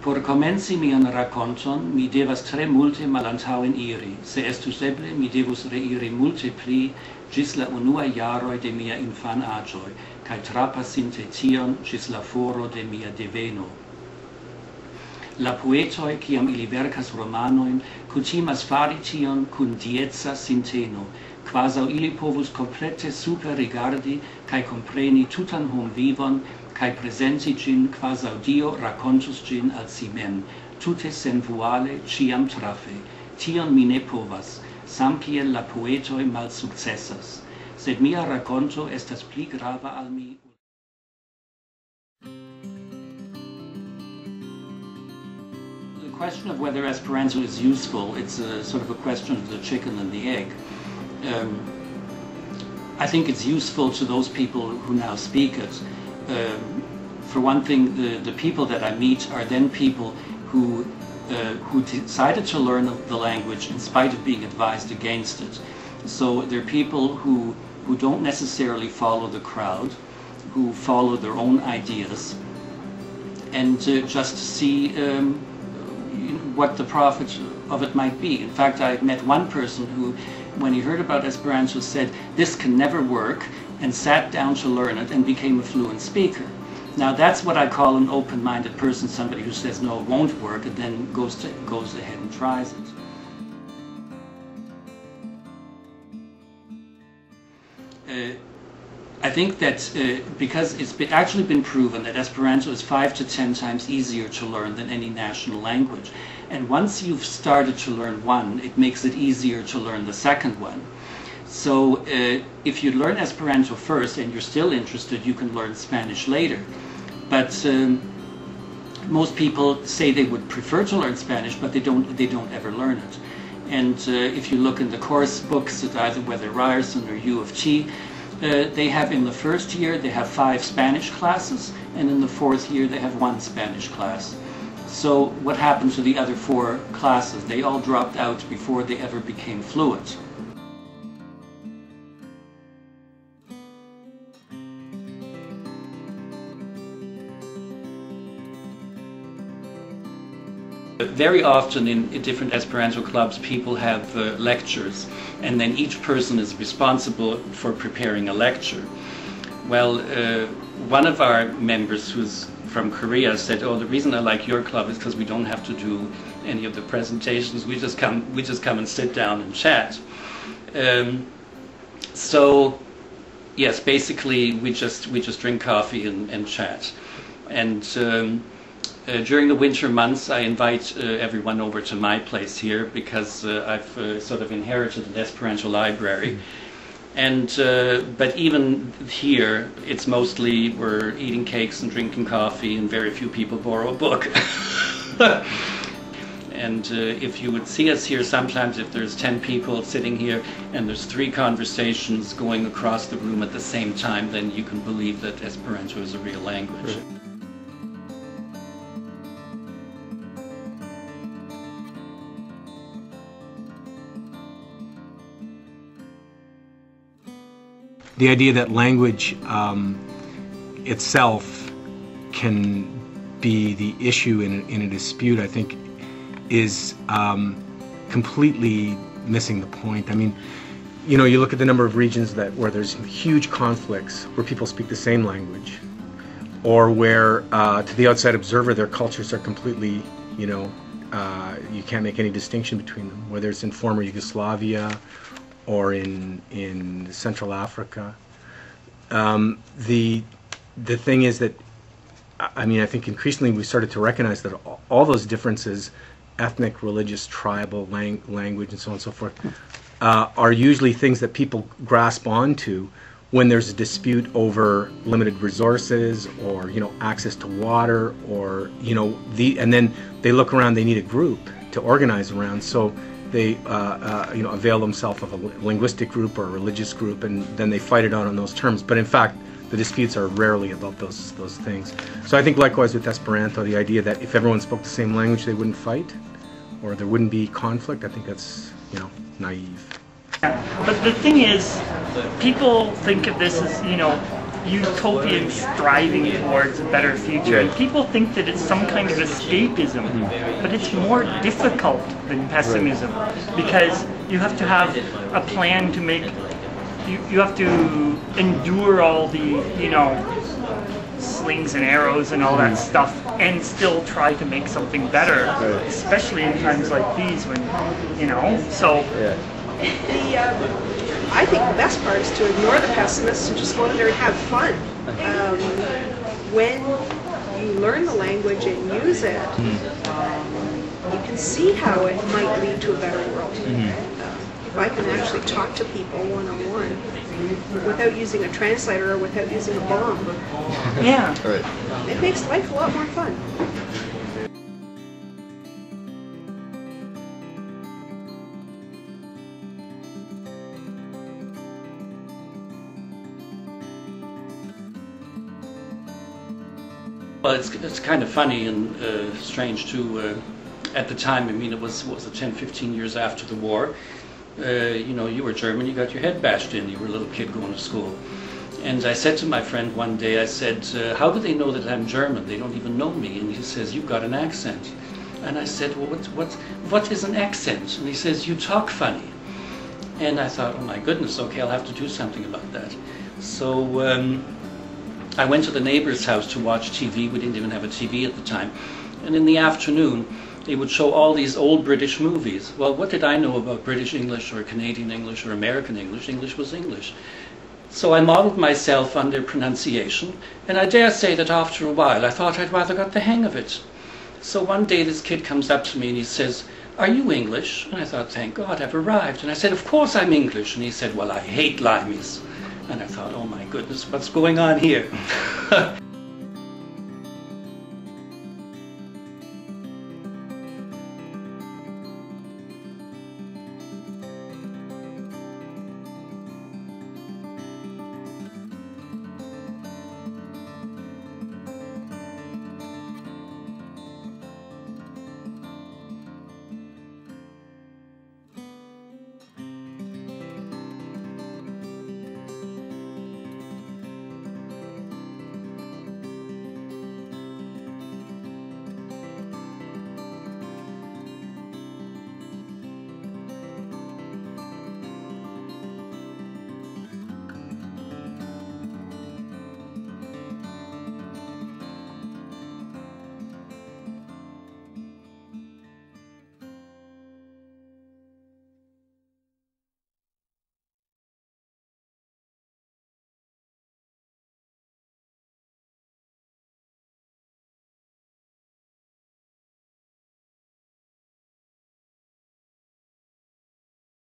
Por komenci mian rakonton, mi devas tre multe malantaŭen iri. Se estus eble, mi devus reiri multe pli ĝis la unuaj jaroj de mia infanaĝoj, kaj trapasinte tion ĝis la foro de mia deveno. La poetoj, kiam ili verkas romanojn, kutimas fari tion kun dieca sinteno, kvazaŭ ili povus komplete superrigardi kaj kompreni tutan homvivon, kaj prezenti ĝin kvazaŭ Dio rakontus ĝin al si mem, tute senvuale, ĉiam trafe. Tion mi ne povas, samkiel la poetoj malsukcesas. Sed mia rakonto estas pli grava al mi. The question of whether Esperanto is useful, it's a sort of a question of the chicken and the egg. I think it's useful to those people who now speak it. For one thing, the people that I meet are then people who decided to learn the language in spite of being advised against it. So they're people who don't necessarily follow the crowd, who follow their own ideas, and just see what the profit of it might be. In fact, I met one person who, when he heard about Esperanto, said, "This can never work," and sat down to learn it and became a fluent speaker. Now that's what I call an open-minded person, somebody who says, no, it won't work, and then goes ahead and tries it. I think that because it's actually been proven that Esperanto is 5 to 10 times easier to learn than any national language. And once you've started to learn one, it makes it easier to learn the second one. So if you learn Esperanto first and you're still interested, you can learn Spanish later. But most people say they would prefer to learn Spanish, but they don't ever learn it. And if you look in the course books at either whether Ryerson or U of T, they have in the first year they have 5 Spanish classes, and in the 4th year they have 1 Spanish class. So what happened to the other 4 classes? They all dropped out before they ever became fluent. Very often in different Esperanto clubs people have lectures, and then each person is responsible for preparing a lecture. Well, one of our members who's from Korea said, "Oh, the reason I like your club is because we don't have to do any of the presentations. We just come and sit down and chat." So yes, basically we just drink coffee and chat. And during the winter months, I invite everyone over to my place here because I've sort of inherited an Esperanto library. And but even here, it's mostly we're eating cakes and drinking coffee, and very few people borrow a book. And if you would see us here, sometimes if there's 10 people sitting here and there's 3 conversations going across the room at the same time, then you can believe that Esperanto is a real language. Right. The idea that language itself can be the issue in a dispute, I think, is completely missing the point. I mean, you know, you look at the number of regions where there's huge conflicts, where people speak the same language, or where, to the outside observer, their cultures are completely, you know, you can't make any distinction between them, whether it's in former Yugoslavia or in Central Africa. The thing is that, I mean, I think increasingly we started to recognize that all those differences, ethnic, religious, tribal, language, and so on and so forth, are usually things that people grasp onto when there's a dispute over limited resources, or, you know, access to water, or, you know, and then they look around, they need a group to organize around. So they you know, avail themselves of a linguistic group or a religious group, and then they fight it out on those terms. But in fact, the disputes are rarely about those things. So I think likewise with Esperanto, the idea that if everyone spoke the same language, they wouldn't fight, or there wouldn't be conflict, I think that's, you know, naive. But the thing is, people think of this as, you know, utopian striving towards a better future. Right. And people think that it's some kind of escapism, but it's more difficult than pessimism, because you have to have a plan to make, you have to endure all the, slings and arrows and all that stuff, and still try to make something better, especially in times like these when, so... I think the best part is to ignore the pessimists and just go in there and have fun. When you learn the language and use it, you can see how it might lead to a better world. If I can actually talk to people one-on-one without using a translator or without using a bomb, Yeah. it makes life a lot more fun. Well, it's kind of funny and strange too. At the time, I mean, it was 10, 15 years after the war. You were German, you got your head bashed in. You were a little kid going to school. And I said to my friend one day, I said, how do they know that I'm German? They don't even know me. And he says, you've got an accent. And I said, well, what is an accent? And he says, you talk funny. And I thought, oh my goodness, okay, I'll have to do something about that. So I went to the neighbor's house to watch TV. We didn't even have a TV at the time. And in the afternoon, they would show all these old British movies. Well, what did I know about British English or Canadian English or American English? English was English. So I modeled myself on their pronunciation, and I dare say that after a while I thought I'd rather got the hang of it. So one day this kid comes up to me and he says, are you English? And I thought, thank God, I've arrived. And I said, of course I'm English. And he said, well, I hate limeys. And I thought, oh my goodness, what's going on here?